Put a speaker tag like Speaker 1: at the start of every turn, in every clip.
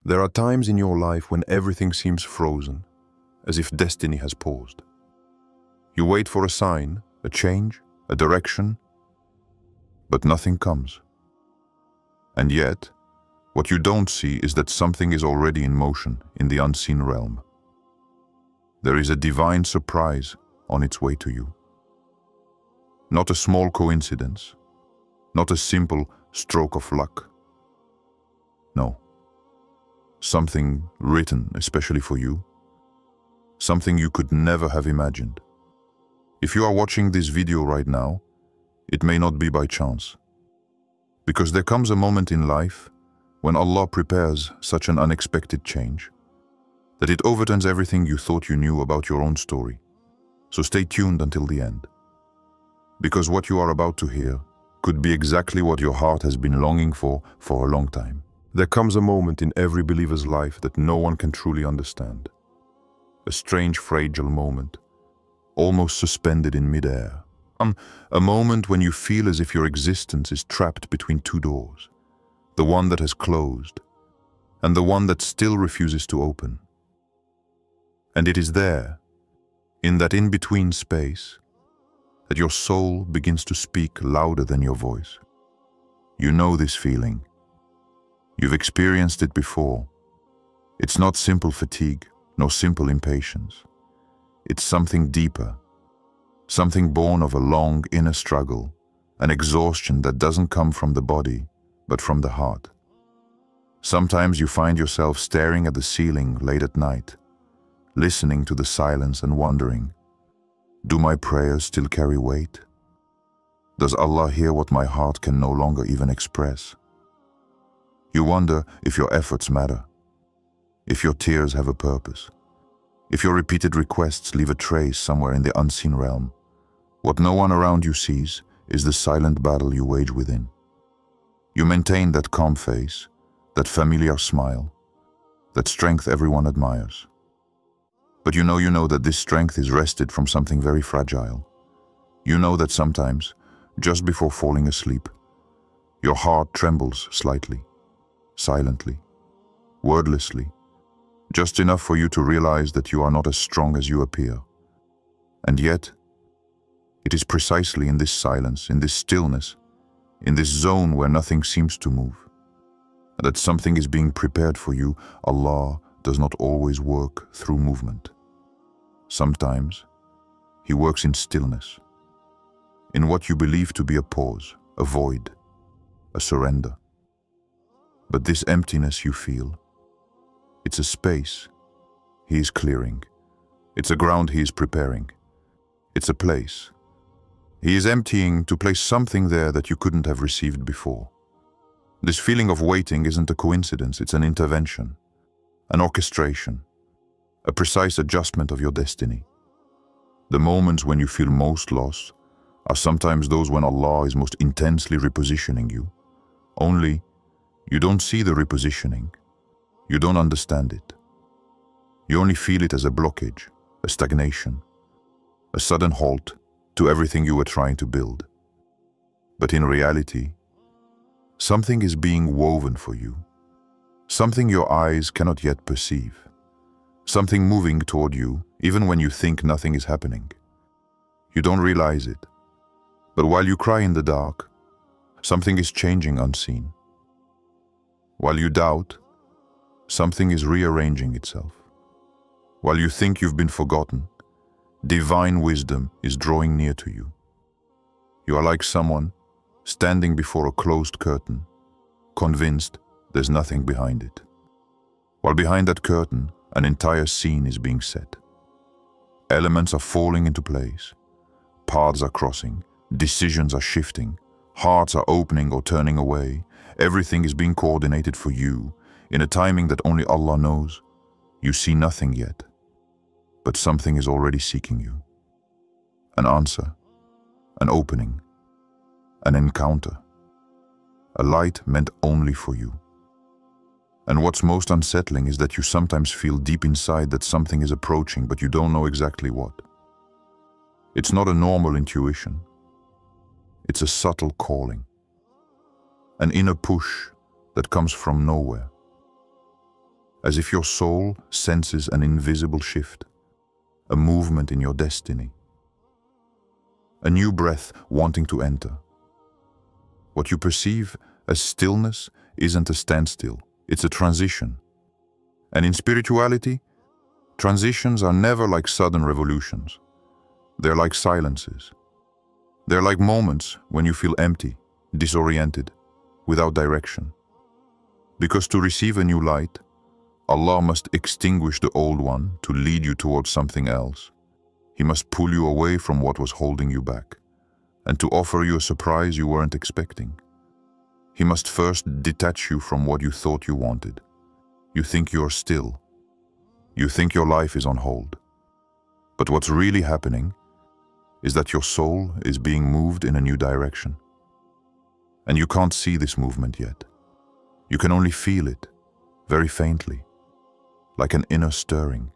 Speaker 1: There are times in your life when everything seems frozen, as if destiny has paused. You wait for a sign, a change, a direction, but nothing comes. And yet, what you don't see is that something is already in motion in the unseen realm. There is a divine surprise on its way to you. Not a small coincidence, not a simple stroke of luck. No. Something written especially for you. Something you could never have imagined. If you are watching this video right now, it may not be by chance. Because there comes a moment in life when Allah prepares such an unexpected change that it overturns everything you thought you knew about your own story. So stay tuned until the end. Because what you are about to hear could be exactly what your heart has been longing for a long time. There comes a moment in every believer's life that no one can truly understand. A strange, fragile moment, almost suspended in midair. A moment when you feel as if your existence is trapped between two doors, the one that has closed and the one that still refuses to open. And it is there, in that in-between space, that your soul begins to speak louder than your voice. You know this feeling. You've experienced it before. It's not simple fatigue, nor simple impatience. It's something deeper, something born of a long inner struggle, an exhaustion that doesn't come from the body, but from the heart. Sometimes you find yourself staring at the ceiling late at night, listening to the silence and wondering, do my prayers still carry weight? Does Allah hear what my heart can no longer even express? You wonder if your efforts matter, if your tears have a purpose, if your repeated requests leave a trace somewhere in the unseen realm. What no one around you sees is the silent battle you wage within. You maintain that calm face, that familiar smile, that strength everyone admires. But you know that this strength is wrested from something very fragile. You know that sometimes, just before falling asleep, your heart trembles slightly, silently, wordlessly, just enough for you to realize that you are not as strong as you appear. And yet, it is precisely in this silence, in this stillness, in this zone where nothing seems to move, that something is being prepared for you. Allah does not always work through movement. Sometimes, He works in stillness, in what you believe to be a pause, a void, a surrender. But this emptiness you feel, it's a space He is clearing. It's a ground He is preparing. It's a place He is emptying to place something there that you couldn't have received before. This feeling of waiting isn't a coincidence, it's an intervention, an orchestration, a precise adjustment of your destiny. The moments when you feel most lost are sometimes those when Allah is most intensely repositioning you. Only, you don't see the repositioning. You don't understand it. You only feel it as a blockage, a stagnation, a sudden halt to everything you were trying to build. But in reality, something is being woven for you, something your eyes cannot yet perceive, something moving toward you even when you think nothing is happening. You don't realize it, but while you cry in the dark, something is changing unseen. While you doubt, something is rearranging itself. While you think you've been forgotten, divine wisdom is drawing near to you. You are like someone standing before a closed curtain, convinced there's nothing behind it. While behind that curtain, an entire scene is being set. Elements are falling into place. Paths are crossing. Decisions are shifting. Hearts are opening or turning away. Everything is being coordinated for you in a timing that only Allah knows. You see nothing yet, but something is already seeking you. An answer, an opening, an encounter, a light meant only for you. And what's most unsettling is that you sometimes feel deep inside that something is approaching, but you don't know exactly what. It's not a normal intuition. It's a subtle calling, an inner push that comes from nowhere. as if your soul senses an invisible shift, a movement in your destiny, a new breath wanting to enter. What you perceive as stillness isn't a standstill, it's a transition. And in spirituality, transitions are never like sudden revolutions. They're like silences. They're like moments when you feel empty, disoriented, without direction. Because to receive a new light, Allah must extinguish the old one to lead you towards something else. He must pull you away from what was holding you back, and to offer you a surprise you weren't expecting. He must first detach you from what you thought you wanted. You think you're still. You think your life is on hold. But what's really happening is that your soul is being moved in a new direction. And you can't see this movement yet. You can only feel it, very faintly, like an inner stirring.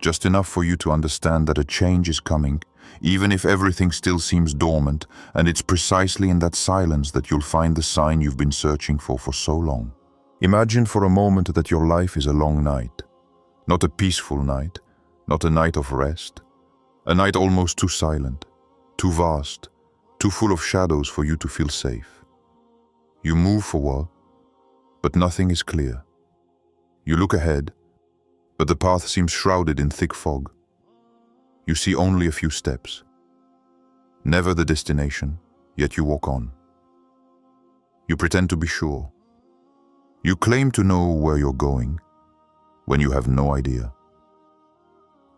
Speaker 1: Just enough for you to understand that a change is coming, even if everything still seems dormant, and it's precisely in that silence that you'll find the sign you've been searching for so long. Imagine for a moment that your life is a long night. Not a peaceful night, not a night of rest. A night almost too silent, too vast, too full of shadows for you to feel safe. You move forward, but nothing is clear. You look ahead, but the path seems shrouded in thick fog. You see only a few steps. Never the destination, yet you walk on. You pretend to be sure. You claim to know where you're going, when you have no idea.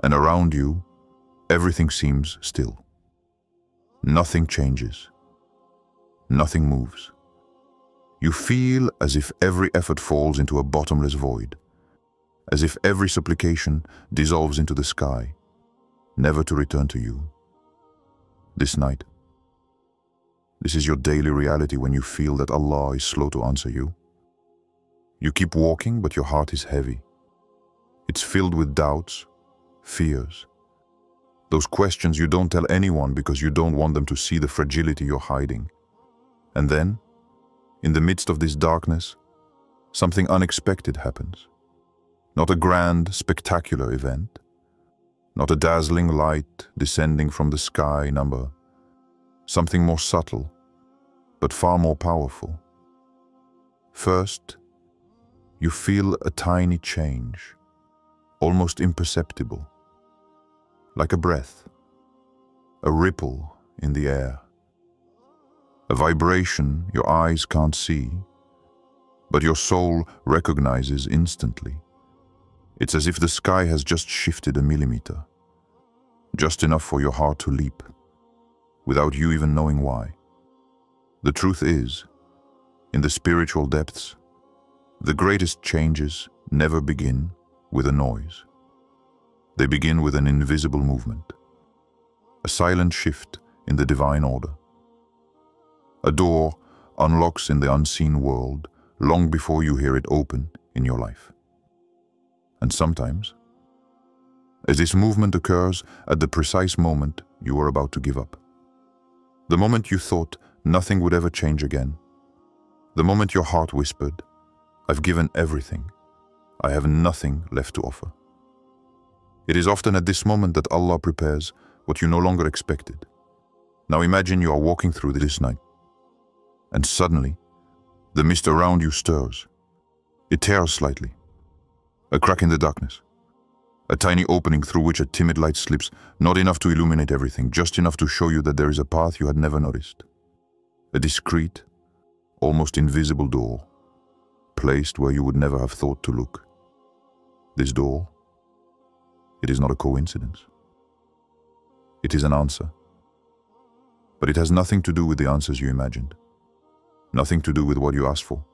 Speaker 1: And around you, everything seems still. Nothing changes. Nothing moves. You feel as if every effort falls into a bottomless void, as if every supplication dissolves into the sky, never to return to you. This night, this is your daily reality when you feel that Allah is slow to answer you. You keep walking, but your heart is heavy. It's filled with doubts, fears. Those questions you don't tell anyone because you don't want them to see the fragility you're hiding. And then, in the midst of this darkness, something unexpected happens. Not a grand, spectacular event. Not a dazzling light descending from the sky number. Something more subtle, but far more powerful. First, you feel a tiny change, almost imperceptible. Like a breath, a ripple in the air, a vibration your eyes can't see, but your soul recognizes instantly. It's as if the sky has just shifted a millimeter, just enough for your heart to leap, without you even knowing why. The truth is, in the spiritual depths, the greatest changes never begin with a noise. They begin with an invisible movement, a silent shift in the divine order. A door unlocks in the unseen world long before you hear it open in your life. And sometimes, as this movement occurs at the precise moment you are about to give up, the moment you thought nothing would ever change again, the moment your heart whispered, "I've given everything, I have nothing left to offer." It is often at this moment that Allah prepares what you no longer expected. Now imagine you are walking through this night, and suddenly, the mist around you stirs. It tears slightly. A crack in the darkness. A tiny opening through which a timid light slips, not enough to illuminate everything, just enough to show you that there is a path you had never noticed. A discreet, almost invisible door, placed where you would never have thought to look. This door, it is not a coincidence. It is an answer. But it has nothing to do with the answers you imagined. Nothing to do with what you asked for.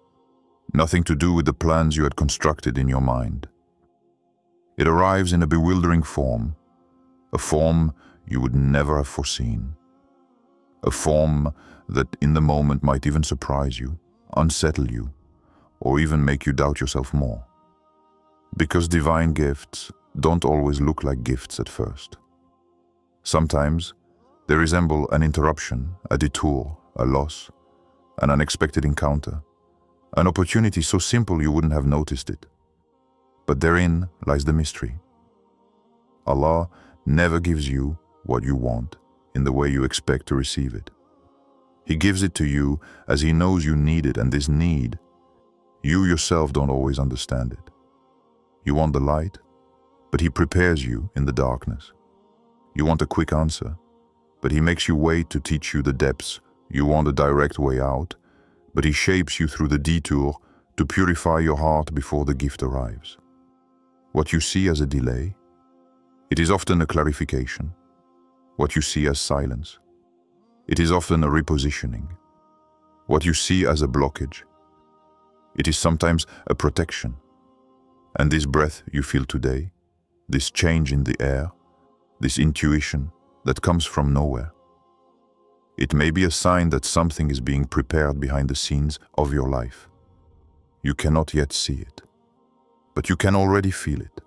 Speaker 1: Nothing to do with the plans you had constructed in your mind. It arrives in a bewildering form, a form you would never have foreseen. A form that in the moment might even surprise you, unsettle you, or even make you doubt yourself more. Because divine gifts don't always look like gifts at first. Sometimes they resemble an interruption, a detour, a loss, an unexpected encounter, an opportunity so simple you wouldn't have noticed it, But therein lies the mystery. Allah never gives you what you want in the way you expect to receive it. He gives it to you as He knows you need it, and this need, you yourself don't always understand it. You want the light, but He prepares you in the darkness. You want a quick answer, but He makes you wait to teach you the depths. You want a direct way out, but He shapes you through the detour to purify your heart before the gift arrives. What you see as a delay, it is often a clarification. What you see as silence, it is often a repositioning. What you see as a blockage, it is sometimes a protection. And this breath you feel today, this change in the air, this intuition that comes from nowhere, it may be a sign that something is being prepared behind the scenes of your life. You cannot yet see it, but you can already feel it.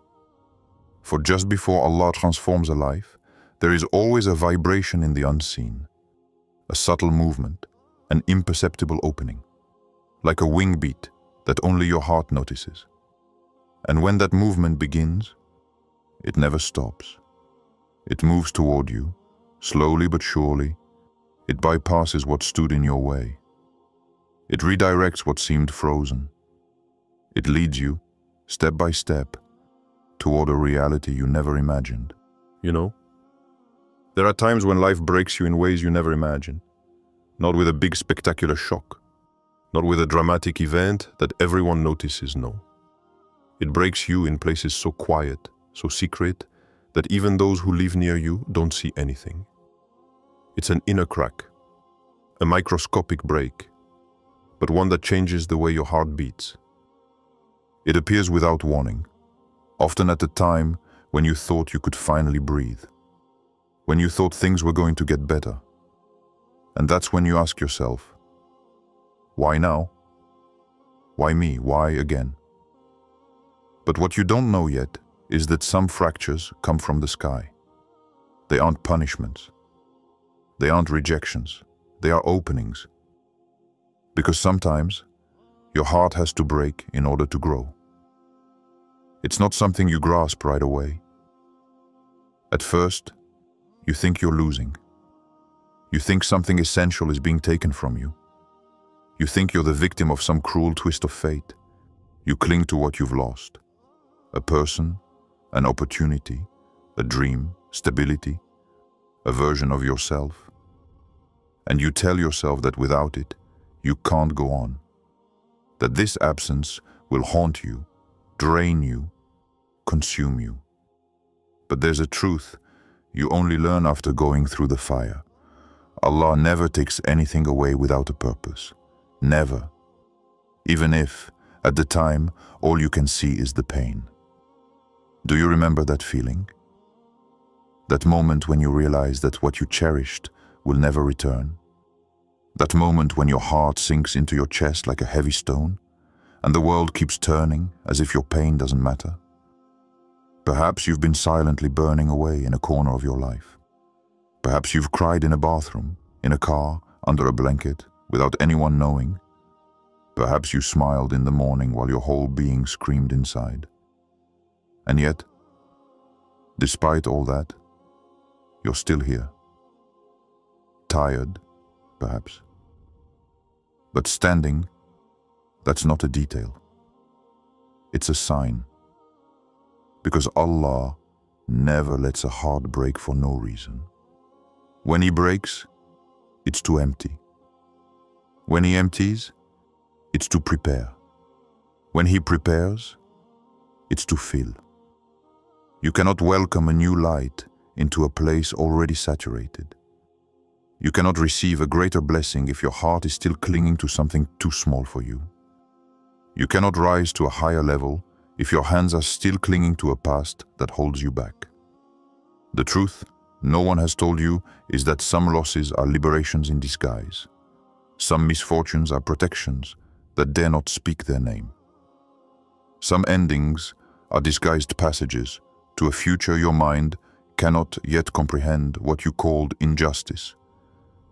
Speaker 1: For just before Allah transforms a life, there is always a vibration in the unseen, a subtle movement, an imperceptible opening, like a wing beat that only your heart notices. And when that movement begins, it never stops. It moves toward you, slowly but surely. It bypasses what stood in your way. It redirects what seemed frozen. It leads you, step by step, toward a reality you never imagined. You know, there are times when life breaks you in ways you never imagined. Not with a big spectacular shock, not with a dramatic event that everyone notices, no. It breaks you in places so quiet, so secret, that even those who live near you don't see anything. It's an inner crack, a microscopic break, but one that changes the way your heart beats. It appears without warning, often at the time when you thought you could finally breathe, when you thought things were going to get better. And that's when you ask yourself, why now? Why me? Why again? But what you don't know yet is that some fractures come from the sky. They aren't punishments. They aren't rejections. They are openings. Because sometimes your heart has to break in order to grow. It's not something you grasp right away. At first, you think you're losing. You think something essential is being taken from you. You think you're the victim of some cruel twist of fate. You cling to what you've lost. A person, an opportunity, a dream, stability, a version of yourself. And you tell yourself that without it, you can't go on. That this absence will haunt you, drain you, consume you. But there's a truth you only learn after going through the fire. Allah never takes anything away without a purpose. Never. Even if, at the time, all you can see is the pain. Do you remember that feeling? That moment when you realize that what you cherished will never return? That moment when your heart sinks into your chest like a heavy stone, and the world keeps turning as if your pain doesn't matter? Perhaps you've been silently burning away in a corner of your life. Perhaps you've cried in a bathroom, in a car, under a blanket, without anyone knowing. Perhaps you smiled in the morning while your whole being screamed inside. And yet, despite all that, you're still here. Tired, perhaps. But standing, that's not a detail. It's a sign. Because Allah never lets a heart break for no reason. When He breaks, it's to empty. When He empties, it's to prepare. When He prepares, it's to fill. You cannot welcome a new light into a place already saturated. You cannot receive a greater blessing if your heart is still clinging to something too small for you. You cannot rise to a higher level if your hands are still clinging to a past that holds you back. The truth no one has told you is that some losses are liberations in disguise. Some misfortunes are protections that dare not speak their name. Some endings are disguised passages to a future your mind cannot yet comprehend. What you called injustice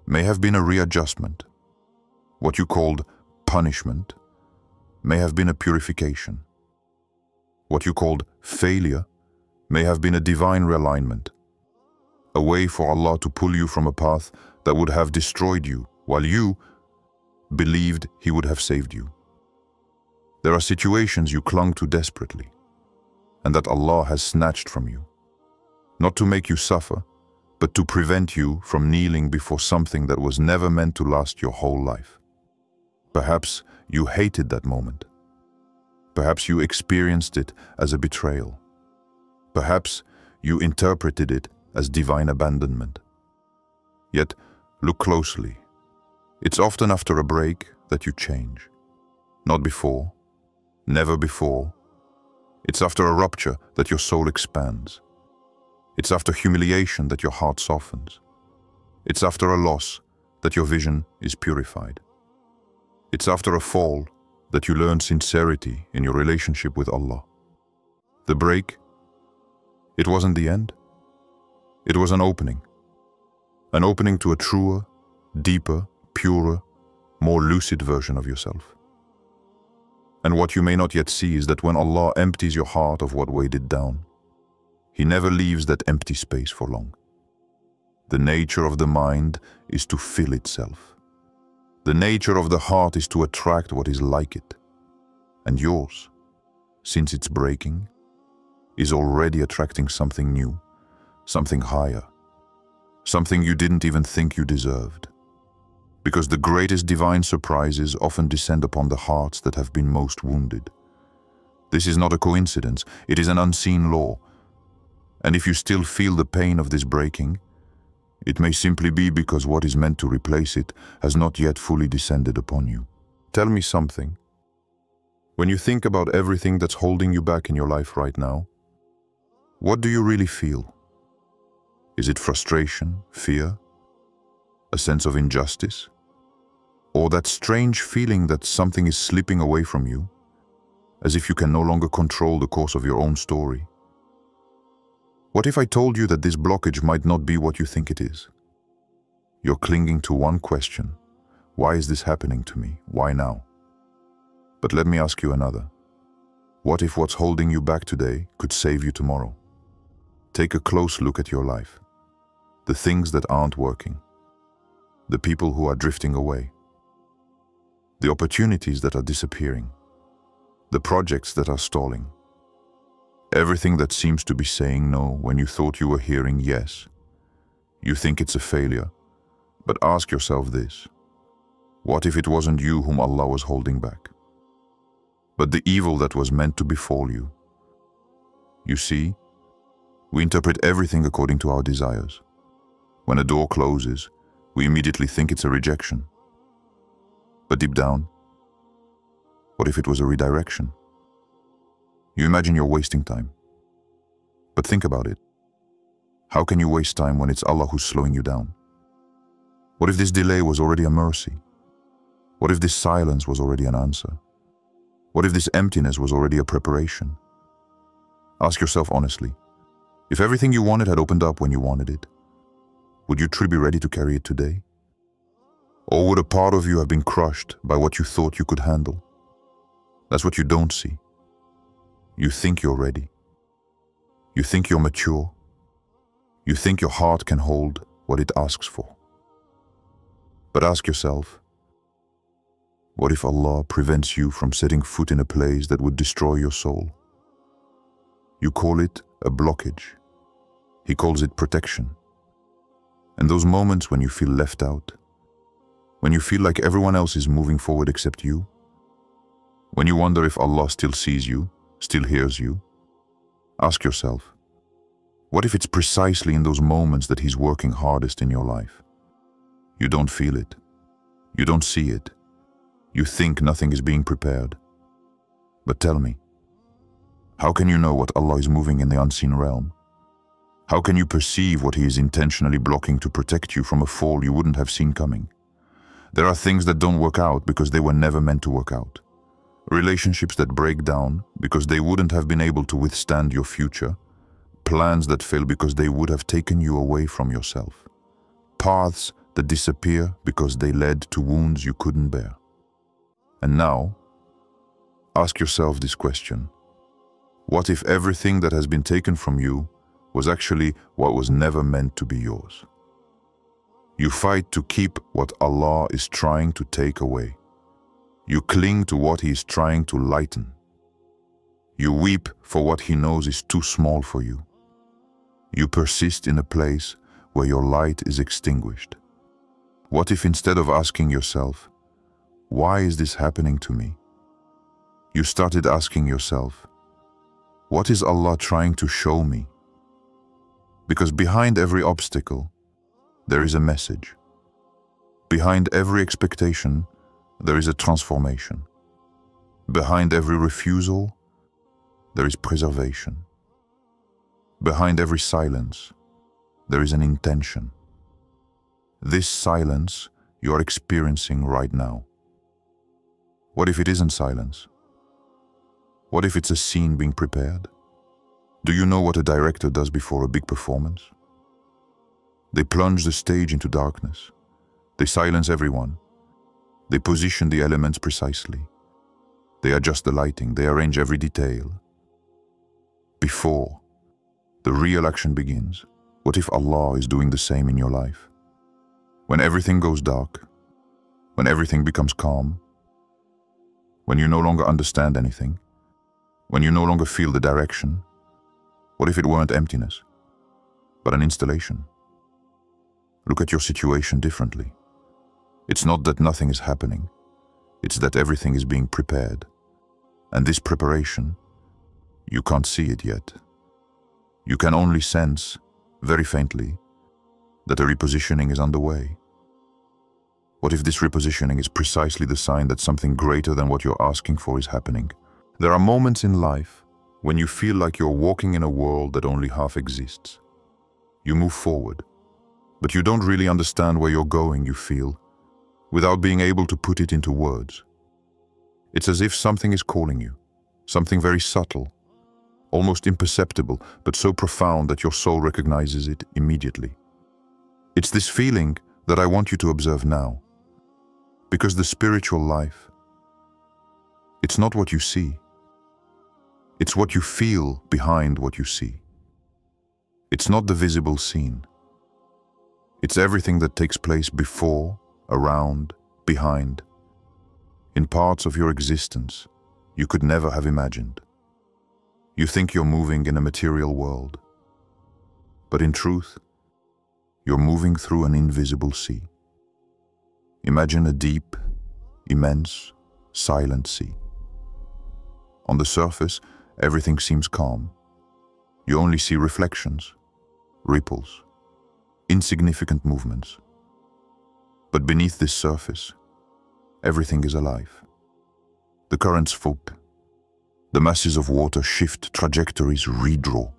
Speaker 1: may have been a readjustment. What you called punishment may have been a purification. What you called failure may have been a divine realignment, a way for Allah to pull you from a path that would have destroyed you, while you believed He would have saved you. There are situations you clung to desperately, and that Allah has snatched from you, not to make you suffer, but to prevent you from kneeling before something that was never meant to last your whole life. Perhaps you hated that moment. Perhaps you experienced it as a betrayal. Perhaps you interpreted it as divine abandonment. Yet, look closely. It's often after a break that you change. Not before, never before. It's after a rupture that your soul expands. It's after humiliation that your heart softens. It's after a loss that your vision is purified. It's after a fall that you learn sincerity in your relationship with Allah. The break, it wasn't the end. It was an opening to a truer, deeper, purer, more lucid version of yourself. And what you may not yet see is that when Allah empties your heart of what weighed it down, He never leaves that empty space for long. The nature of the mind is to fill itself. The nature of the heart is to attract what is like it. And yours, since it's breaking, is already attracting something new, something higher, something you didn't even think you deserved. Because the greatest divine surprises often descend upon the hearts that have been most wounded. This is not a coincidence, it is an unseen law. And if you still feel the pain of this breaking, it may simply be because what is meant to replace it has not yet fully descended upon you. Tell me something. When you think about everything that's holding you back in your life right now, what do you really feel? Is it frustration, fear, a sense of injustice? Or that strange feeling that something is slipping away from you, as if you can no longer control the course of your own story? What if I told you that this blockage might not be what you think it is? You're clinging to one question. Why is this happening to me? Why now? But let me ask you another. What if what's holding you back today could save you tomorrow? Take a close look at your life. The things that aren't working. The people who are drifting away. The opportunities that are disappearing. The projects that are stalling. Everything that seems to be saying no when you thought you were hearing yes. You think it's a failure, but ask yourself this. What if it wasn't you whom Allah was holding back, but the evil that was meant to befall you? You see, we interpret everything according to our desires. When a door closes, we immediately think it's a rejection. But deep down, what if it was a redirection? You imagine you're wasting time. But think about it. How can you waste time when it's Allah who's slowing you down? What if this delay was already a mercy? What if this silence was already an answer? What if this emptiness was already a preparation? Ask yourself honestly, if everything you wanted had opened up when you wanted it, would you truly be ready to carry it today? Or would a part of you have been crushed by what you thought you could handle? That's what you don't see. You think you're ready. You think you're mature. You think your heart can hold what it asks for. But ask yourself, what if Allah prevents you from setting foot in a place that would destroy your soul? You call it a blockage. He calls it protection. And those moments when you feel left out, when you feel like everyone else is moving forward except you, when you wonder if Allah still sees you, still hears you, ask yourself, what if it's precisely in those moments that He's working hardest in your life? You don't feel it. You don't see it. You think nothing is being prepared. But tell me, how can you know what Allah is moving in the unseen realm? How can you perceive what He is intentionally blocking to protect you from a fall you wouldn't have seen coming? There are things that don't work out because they were never meant to work out. Relationships that break down because they wouldn't have been able to withstand your future. Plans that fail because they would have taken you away from yourself. Paths that disappear because they led to wounds you couldn't bear. And now, ask yourself this question. What if everything that has been taken from you was actually what was never meant to be yours? You fight to keep what Allah is trying to take away. You cling to what He is trying to lighten. You weep for what He knows is too small for you. You persist in a place where your light is extinguished. What if instead of asking yourself, "Why is this happening to me?" you started asking yourself, "What is Allah trying to show me?" Because behind every obstacle, there is a message. Behind every expectation, there is a transformation. Behind every refusal, there is preservation. Behind every silence, there is an intention. This silence you are experiencing right now. What if it isn't silence? What if it's a scene being prepared? Do you know what a director does before a big performance? They plunge the stage into darkness. They silence everyone. They position the elements precisely. They adjust the lighting. They arrange every detail. Before the real action begins, what if Allah is doing the same in your life? When everything goes dark, when everything becomes calm, when you no longer understand anything, when you no longer feel the direction, what if it weren't emptiness, but an installation? Look at your situation differently. It's not that nothing is happening, it's that everything is being prepared. And this preparation, you can't see it yet. You can only sense, very faintly, that a repositioning is underway. What if this repositioning is precisely the sign that something greater than what you're asking for is happening? There are moments in life when you feel like you're walking in a world that only half exists. You move forward, but you don't really understand where you're going, you feel, without being able to put it into words. It's as if something is calling you, something very subtle, almost imperceptible, but so profound that your soul recognizes it immediately. It's this feeling that I want you to observe now, because the spiritual life, it's not what you see. It's what you feel behind what you see. It's not the visible scene. It's everything that takes place before, around, behind, in parts of your existence you could never have imagined. You think you're moving in a material world, but in truth, you're moving through an invisible sea. Imagine a deep, immense, silent sea. On the surface, everything seems calm. You only see reflections, ripples, insignificant movements. But beneath this surface, everything is alive. The currents float. The masses of water shift, trajectories redraw.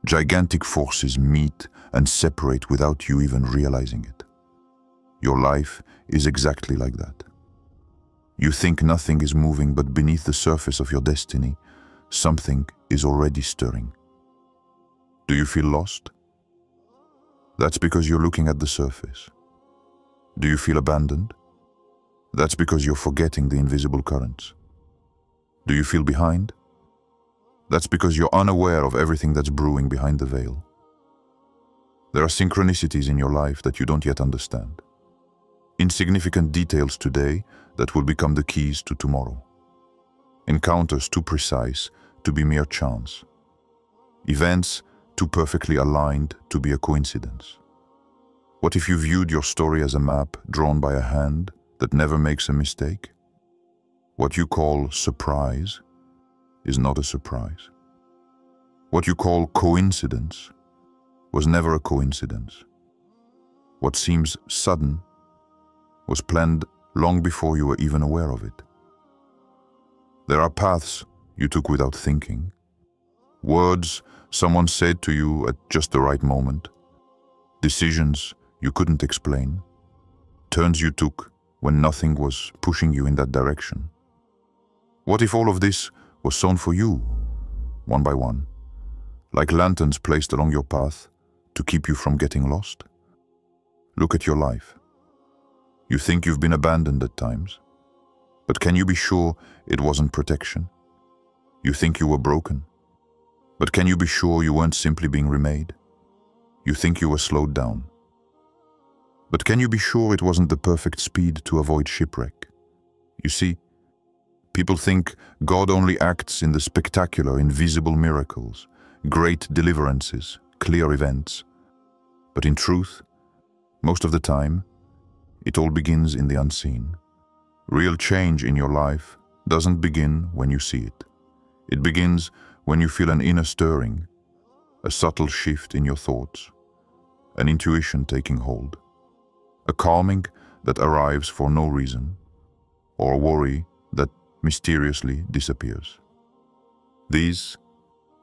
Speaker 1: Gigantic forces meet and separate without you even realizing it. Your life is exactly like that. You think nothing is moving, but beneath the surface of your destiny, something is already stirring. Do you feel lost? That's because you're looking at the surface. Do you feel abandoned? That's because you're forgetting the invisible currents. Do you feel behind? That's because you're unaware of everything that's brewing behind the veil. There are synchronicities in your life that you don't yet understand. Insignificant details today that will become the keys to tomorrow. Encounters too precise to be mere chance. Events too perfectly aligned to be a coincidence. What if you viewed your story as a map drawn by a hand that never makes a mistake? What you call surprise is not a surprise. What you call coincidence was never a coincidence. What seems sudden was planned long before you were even aware of it. There are paths you took without thinking, words someone said to you at just the right moment, decisions you couldn't explain, turns you took when nothing was pushing you in that direction. What if all of this was sown for you, one by one, like lanterns placed along your path to keep you from getting lost? Look at your life. You think you've been abandoned at times, but can you be sure it wasn't protection? You think you were broken. But can you be sure you weren't simply being remade? You think you were slowed down. But can you be sure it wasn't the perfect speed to avoid shipwreck? You see, people think God only acts in the spectacular, invisible miracles, great deliverances, clear events. But in truth, most of the time, it all begins in the unseen. Real change in your life doesn't begin when you see it. It begins when you feel an inner stirring, a subtle shift in your thoughts, an intuition taking hold, a calming that arrives for no reason, or a worry that mysteriously disappears. These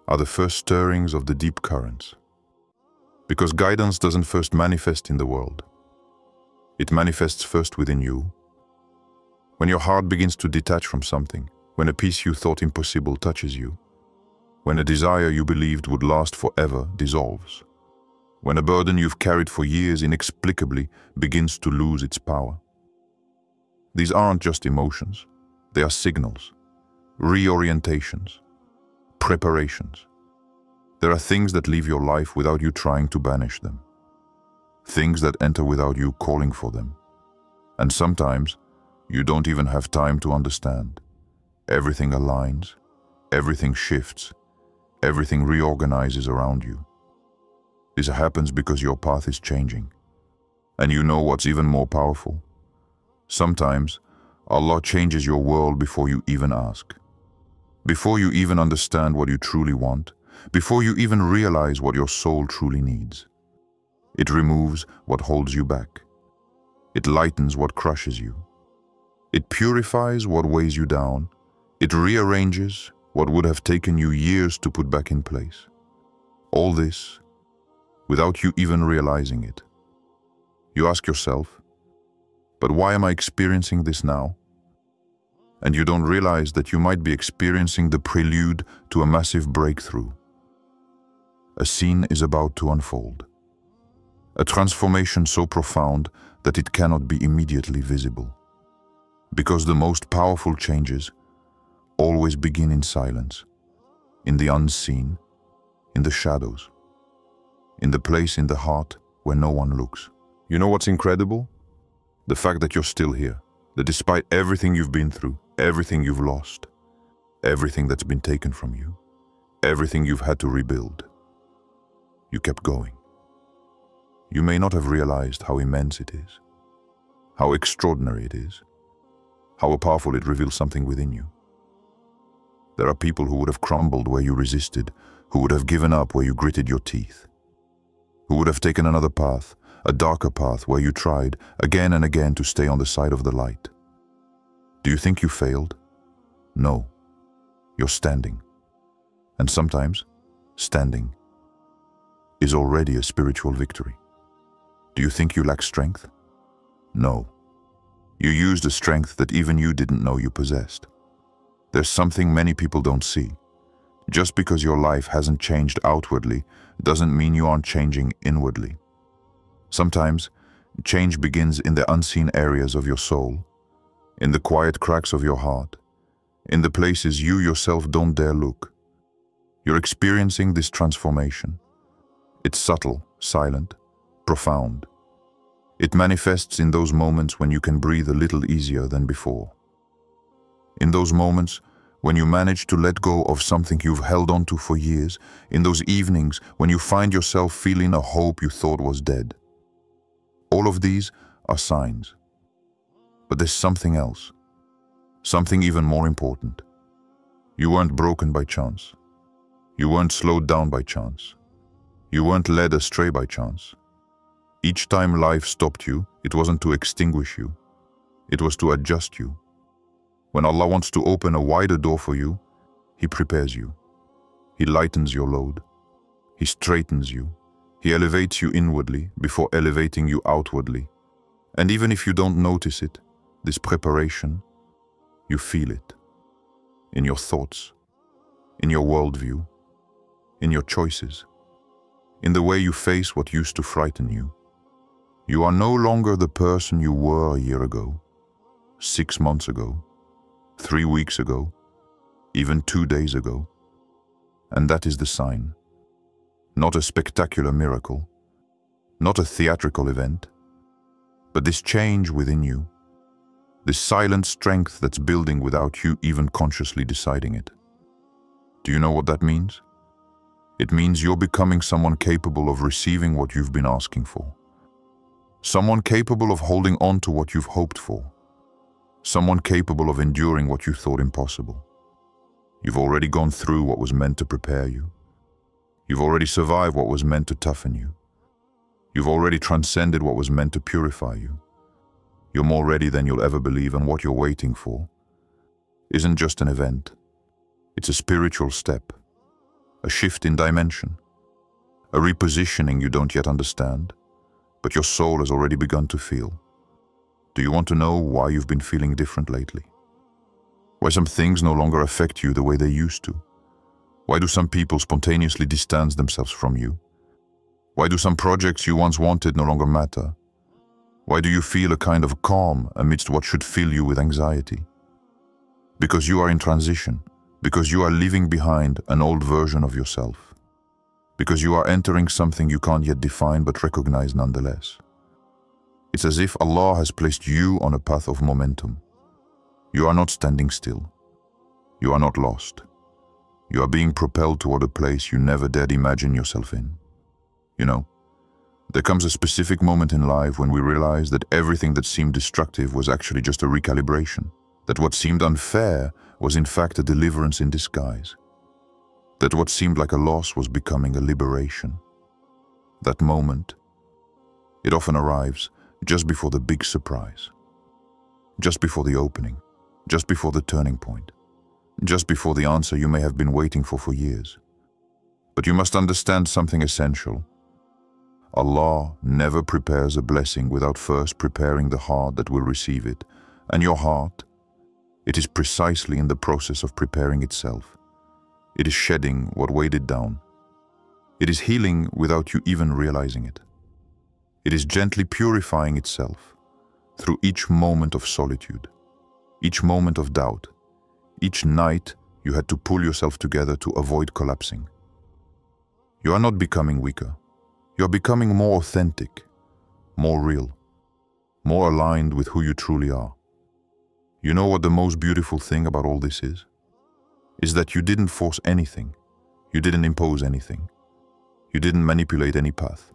Speaker 1: are the first stirrings of the deep currents. Because guidance doesn't first manifest in the world. It manifests first within you. When your heart begins to detach from something, when a peace you thought impossible touches you, when a desire you believed would last forever dissolves, when a burden you've carried for years inexplicably begins to lose its power. These aren't just emotions, they are signals, reorientations, preparations. There are things that leave your life without you trying to banish them, things that enter without you calling for them. And sometimes, you don't even have time to understand. Everything aligns, everything shifts, everything reorganizes around you. This happens because your path is changing. And you know what's even more powerful? Sometimes, Allah changes your world before you even ask. Before you even understand what you truly want, before you even realize what your soul truly needs. It removes what holds you back. It lightens what crushes you. It purifies what weighs you down. It rearranges what would have taken you years to put back in place. All this without you even realizing it. You ask yourself, but why am I experiencing this now? And you don't realize that you might be experiencing the prelude to a massive breakthrough. A scene is about to unfold. A transformation so profound that it cannot be immediately visible. Because the most powerful changes always begin in silence, in the unseen, in the shadows, in the place in the heart where no one looks. You know what's incredible? The fact that you're still here, that despite everything you've been through, everything you've lost, everything that's been taken from you, everything you've had to rebuild, you kept going. You may not have realized how immense it is, how extraordinary it is, how powerful it reveals something within you. There are people who would have crumbled where you resisted, who would have given up where you gritted your teeth, who would have taken another path, a darker path where you tried again and again to stay on the side of the light. Do you think you failed? No. You're standing. And sometimes, standing is already a spiritual victory. Do you think you lack strength? No. You used a strength that even you didn't know you possessed. There's something many people don't see. Just because your life hasn't changed outwardly doesn't mean you aren't changing inwardly. Sometimes, change begins in the unseen areas of your soul, in the quiet cracks of your heart, in the places you yourself don't dare look. You're experiencing this transformation. It's subtle, silent, profound. It manifests in those moments when you can breathe a little easier than before. In those moments when you manage to let go of something you've held on to for years, in those evenings when you find yourself feeling a hope you thought was dead. All of these are signs. But there's something else, something even more important. You weren't broken by chance. You weren't slowed down by chance. You weren't led astray by chance. Each time life stopped you, it wasn't to extinguish you. It was to adjust you. When Allah wants to open a wider door for you, He prepares you. He lightens your load. He straightens you. He elevates you inwardly before elevating you outwardly. And even if you don't notice it, this preparation, you feel it. In your thoughts, in your worldview, in your choices, in the way you face what used to frighten you. You are no longer the person you were a year ago, 6 months ago, 3 weeks ago, even 2 days ago. And that is the sign. Not a spectacular miracle, not a theatrical event, but this change within you, this silent strength that's building without you even consciously deciding it. Do you know what that means? It means you're becoming someone capable of receiving what you've been asking for. Someone capable of holding on to what you've hoped for. Someone capable of enduring what you thought impossible. You've already gone through what was meant to prepare you. You've already survived what was meant to toughen you. You've already transcended what was meant to purify you. You're more ready than you'll ever believe, and what you're waiting for isn't just an event. It's a spiritual step, a shift in dimension, a repositioning you don't yet understand, but your soul has already begun to feel. Do you want to know why you've been feeling different lately? Why some things no longer affect you the way they used to? Why do some people spontaneously distance themselves from you? Why do some projects you once wanted no longer matter? Why do you feel a kind of calm amidst what should fill you with anxiety? Because you are in transition, because you are leaving behind an old version of yourself, because you are entering something you can't yet define but recognize nonetheless. It's as if Allah has placed you on a path of momentum. You are not standing still. You are not lost. You are being propelled toward a place you never dared imagine yourself in. You know, there comes a specific moment in life when we realize that everything that seemed destructive was actually just a recalibration, that what seemed unfair was in fact a deliverance in disguise, that what seemed like a loss was becoming a liberation. That moment, it often arrives just before the big surprise, just before the opening, just before the turning point, just before the answer you may have been waiting for years. But you must understand something essential. Allah never prepares a blessing without first preparing the heart that will receive it. And your heart, it is precisely in the process of preparing itself. It is shedding what weighed it down. It is healing without you even realizing it. It is gently purifying itself through each moment of solitude, each moment of doubt, each night you had to pull yourself together to avoid collapsing. You are not becoming weaker. You are becoming more authentic, more real, more aligned with who you truly are. You know what the most beautiful thing about all this is? Is that you didn't force anything. You didn't impose anything. You didn't manipulate any path.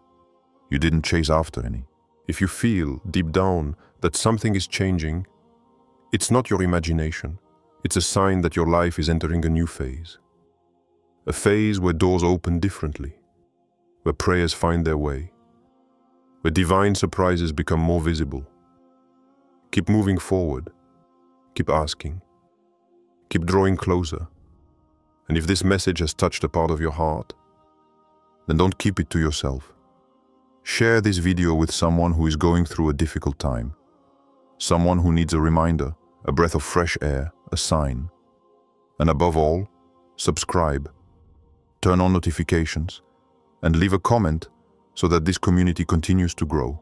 Speaker 1: You didn't chase after any.
Speaker 2: If you feel deep down that something is changing, it's not your imagination. It's a sign that your life is entering a new phase. A phase where doors open differently, where prayers find their way, where divine surprises become more visible. Keep moving forward. Keep asking. Keep drawing closer. And if this message has touched a part of your heart, then don't keep it to yourself. Share this video with someone who is going through a difficult time, someone who needs a reminder, a breath of fresh air, a sign. And above all, subscribe, turn on notifications, and leave a comment so that this community continues to grow.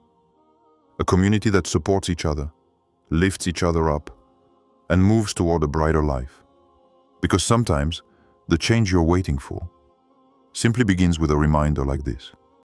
Speaker 2: A community that supports each other, lifts each other up, and moves toward a brighter life. Because sometimes, the change you're waiting for simply begins with a reminder like this.